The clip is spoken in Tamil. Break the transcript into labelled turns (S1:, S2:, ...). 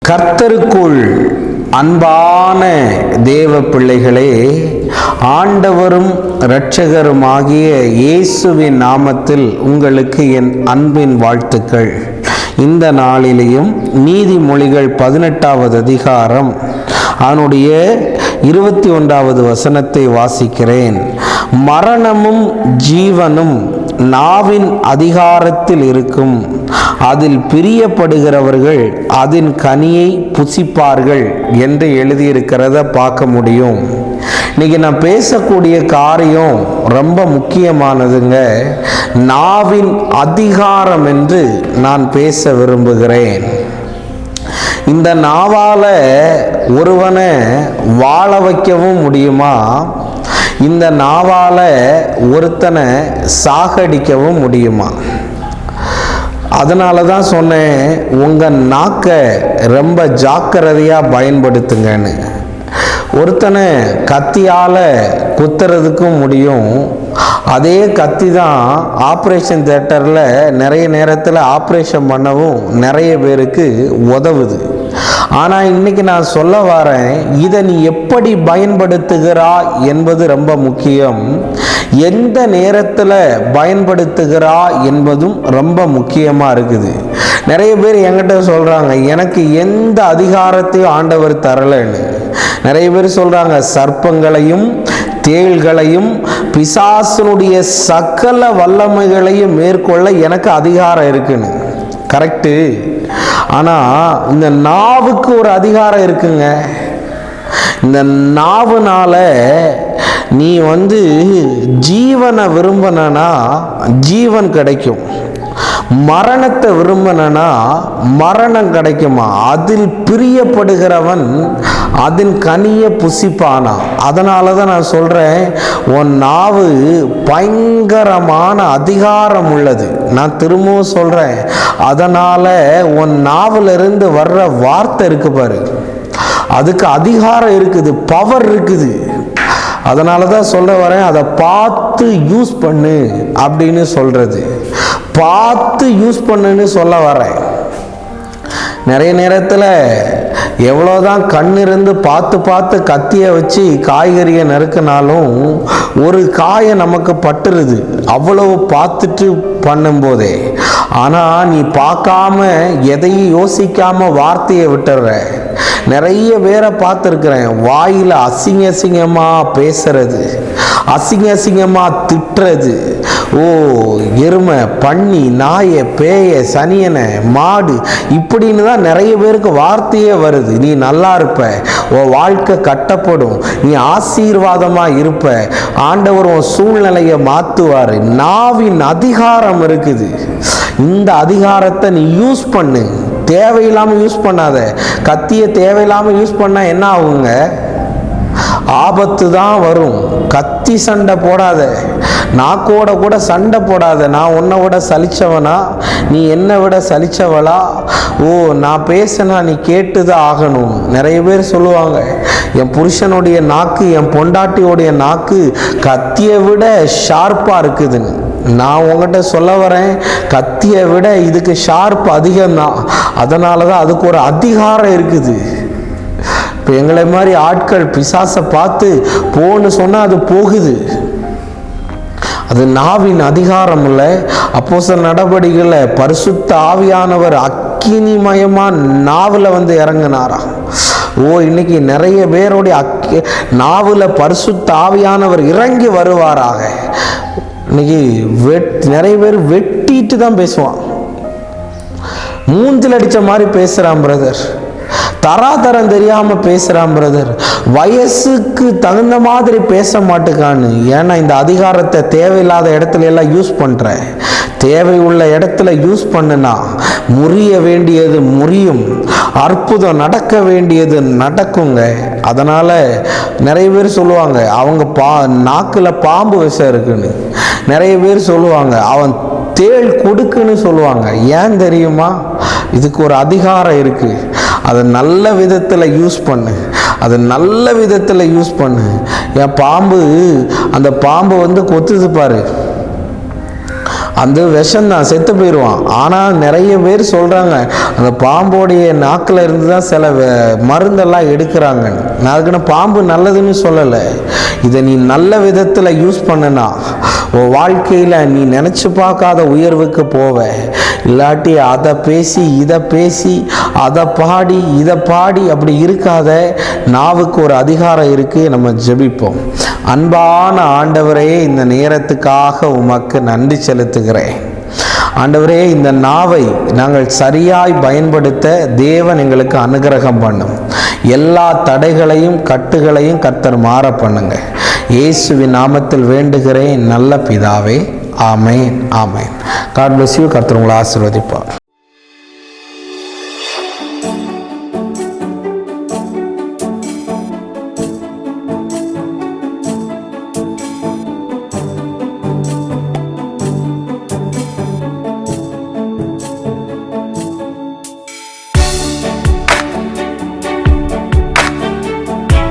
S1: கர்த்தருக்குள் அன்பான தேவ பிள்ளைகளே, ஆண்டவரும் இரட்சகருமாகிய இயேசுவின் நாமத்தில் உங்களுக்கு என் அன்பின் வாழ்த்துக்கள். இந்த நாளிலேயும் நீதிமொழிகள் 18வது அதிகாரம் அதனுடைய 21வது வசனத்தை வாசிக்கிறேன். மரணமும் ஜீவனும் நாவின் அதிகாரத்தில் இருக்கும், அதில் பிரியப்படுகிறவர்கள் அதன் கனியை புசிப்பார்கள் என்று எழுதியிருக்கிறத பார்க்க முடியும். இன்னைக்கு நான் பேசக்கூடிய காரியம் ரொம்ப முக்கியமானதுங்க. நாவின் அதிகாரம் என்று நான் பேச விரும்புகிறேன். இந்த நாவால ஒருவனை வாழ வைக்கவும் முடியுமா? இந்த நாவால ஒருத்தனை சாகடிக்கவும் முடியுமா? அதனால தான் சொன்னேன், உங்கள் நாக்கை ரொம்ப ஜாக்கிரதையாக பயன்படுத்துங்கன்னு. ஒருத்தனை கத்தியால் குத்துறதுக்கும் முடியும். அதே கத்தி தான் ஆப்ரேஷன் தியேட்டரில் நிறைய நேரத்தில் ஆப்ரேஷன் பண்ணவும் நிறைய பேருக்கு உதவுது. ஆனால் இன்னைக்கு நான் சொல்ல வரேன், இதை நீ எப்படி பயன்படுத்துகிறா என்பது ரொம்ப முக்கியம். எந்த நேரத்தில் பயன்படுத்துகிறா என்பதும் ரொம்ப முக்கியமாக இருக்குது. நிறைய பேர் என்கிட்ட சொல்கிறாங்க, எனக்கு எந்த அதிகாரத்தையும் ஆண்டவர் தரலைன்னு. நிறைய பேர் சொல்கிறாங்க, சர்ப்பங்களையும் தேள்களையும் பிசாசனுடைய சகல வல்லமைகளையும் மேற்கொள்ள எனக்கு அதிகாரம் இருக்குன்னு. கரெக்டு. ஆனால் இந்த நாவுக்கு ஒரு அதிகாரம் இருக்குங்க. இந்த நாவுனால நீ ஜீவனை விரும்பினா ஜீவன் கிடைக்கும், மரணத்தை விரும்பினா மரணம் கிடைக்குமா? அதில் பிரியப்படுகிறவன் அதன் கனியை புசிப்பானா. அதனால தான் நான் சொல்கிறேன், உன் நாவு பயங்கரமான அதிகாரம் உள்ளது. நான் திரும்பவும் சொல்கிறேன், அதனால் உன் நாவிலிருந்து வர்ற வார்த்தை இருக்கு பாரு, அதுக்கு அதிகாரம் இருக்குது, பவர் இருக்குது. அதனால தான் சொல்ல வரேன், அதை பார்த்து யூஸ் பண்ணு அப்படின்னு சொல்கிறது. பார்த்து யூஸ் பண்ணுன்னு சொல்ல வரேன். நிறைய நேரத்தில் எவ்வளோதான் கண் இருந்து பார்த்து பார்த்து கத்தியை வச்சு காய்கறியை நறுக்கினாலும் ஒரு காயை நமக்கு பட்டுருது, அவ்வளவு பார்த்துட்டு பண்ணும்போதே. ஆனால் நீ பார்க்காம எதையும் யோசிக்காம வார்த்தையை விட்டுற. நிறைய பேரை பார்த்துருக்குறேன், வாயில் அசிங்க அசிங்கமாக பேசுறது, அசிங்க அசிங்கமாக திட்டுறது. ஓ, எருமை, பன்னி, நாயை, பேயை, சனியனை, மாடு, இப்படின்னு தான் நிறைய பேருக்கு வார்த்தையே வருது. நீ நல்லா இருப்ப, உன் வாழ்க்கை கட்டப்படும், நீ ஆசீர்வாதமாக இருப்ப, ஆண்டவர் உன் சூழ்நிலையை மாற்றுவார். நாவின் அதிகாரம் இருக்குது. இந்த அதிகாரத்தை நீ யூஸ் பண்ணு, தேவையில்லாமல் யூஸ் பண்ணாத. கத்தியை தேவையில்லாமல் யூஸ் பண்ணால் என்ன ஆகுங்க? ஆபத்து தான் வரும். கத்தி சண்டை போடாத, நாக்கோட கூட சண்டை போடாத. நான் உன்னை விட சலிச்சவனா, நீ என்னை விட சலிச்சவளா? ஓ, நான் பேசினா நீ கேட்டுதான் ஆகணும். நிறைய பேர் சொல்லுவாங்க, என் புருஷனுடைய நாக்கு, என் பொண்டாட்டியோடைய நாக்கு கத்தியை விட ஷார்ப்பாக இருக்குதுன்னு. நான் உங்கள்கிட்ட சொல்ல வரேன், கத்தியை விட இதுக்கு ஷார்ப் அதிகம்தான். அதனால தான் அதுக்கு ஒரு அதிகாரம் இருக்குது. இப்போ எங்களை மாதிரி ஆட்கள் பிசாசை பார்த்து போன்னு சொன்னால் அது போகுது. அது நாவின் அதிகாரம் இல்லை. அப்போஸ்தலர் நடபடிகளில் பரிசுத்த ஆவியானவர் அக்கினிமயமாக நாவில் இறங்கினாரா. ஓ, இன்னைக்கு நிறைய பேருடைய நாவில் பரிசுத்த ஆவியானவர் இறங்கி வருவாராக. இன்னைக்கு நிறைய பேர் வெட்டிட்டு தான் பேசுவான், மூஞ்சில் அடித்த மாதிரி பேசுகிறான் பிரதர், தராதரம் தெரியாம பேசுறான் பிரதர், வயசுக்கு தகுந்த மாதிரி பேச மாட்டுக்கான்னு. ஏன்னா இந்த அதிகாரத்தை தேவையில்லாத இடத்துல எல்லாம் யூஸ் பண்ற. தேவை உள்ள இடத்துல யூஸ் பண்ணுனா முறிய வேண்டியது முறியும், அற்புதம் நடக்க வேண்டியது நடக்குங்க. அதனால நிறைய பேர் சொல்லுவாங்க, அவங்க நாக்குல பாம்பு விஷம் இருக்குன்னு. நிறைய பேர் சொல்லுவாங்க, அவன் தேள் கொடுக்குன்னு சொல்லுவாங்க. ஏன் தெரியுமா? இதுக்கு ஒரு அதிகாரம் இருக்கு. அதை நல்ல விதத்தில் யூஸ் பண்ணு, அதை நல்ல விதத்தில் யூஸ் பண்ணு. என் பாம்பு, அந்த பாம்பு கொத்துது பாரு, அந்த விஷம்தான், செத்து போயிடுவான். ஆனால் நிறைய பேர் சொல்கிறாங்க அந்த பாம்போடைய நாக்கில் இருந்து தான் சில மருந்தெல்லாம் எடுக்கிறாங்கன்னு. நான் அதுக்குன்னு பாம்பு நல்லதுன்னு சொல்லலை. இதை நீ நல்ல விதத்தில் யூஸ் பண்ணுனா உன் வாழ்க்கையில் நீ நினச்சி பார்க்காத உயர்வுக்கு போவ. இல்லாட்டி அதை பேசி இதை பேசி அதை பாடி இதை பாடி அப்படி இருக்காத. நாவுக்கு ஒரு அதிகாரம் இருக்குது. நம்ம ஜெபிப்போம். அன்பான ஆண்டவரே, இந்த நேரத்துக்காக உமக்கு நன்றி செலுத்துகிறேன். ஆண்டவரே, இந்த நாவை நாங்கள் சரியாய் பயன்படுத்த தேவன் எங்களுக்கு அனுகிரகம் பண்ணும். எல்லா தடைகளையும் கட்டுகளையும் கர்த்தர் மாற பண்ணுங்க. இயேசுவின் நாமத்தில் வேண்டுகிறேன் நல்ல பிதாவே. ஆமேன், ஆமேன். God bless you. கர்த்தர் உங்களை ஆசீர்வதிப்பார்.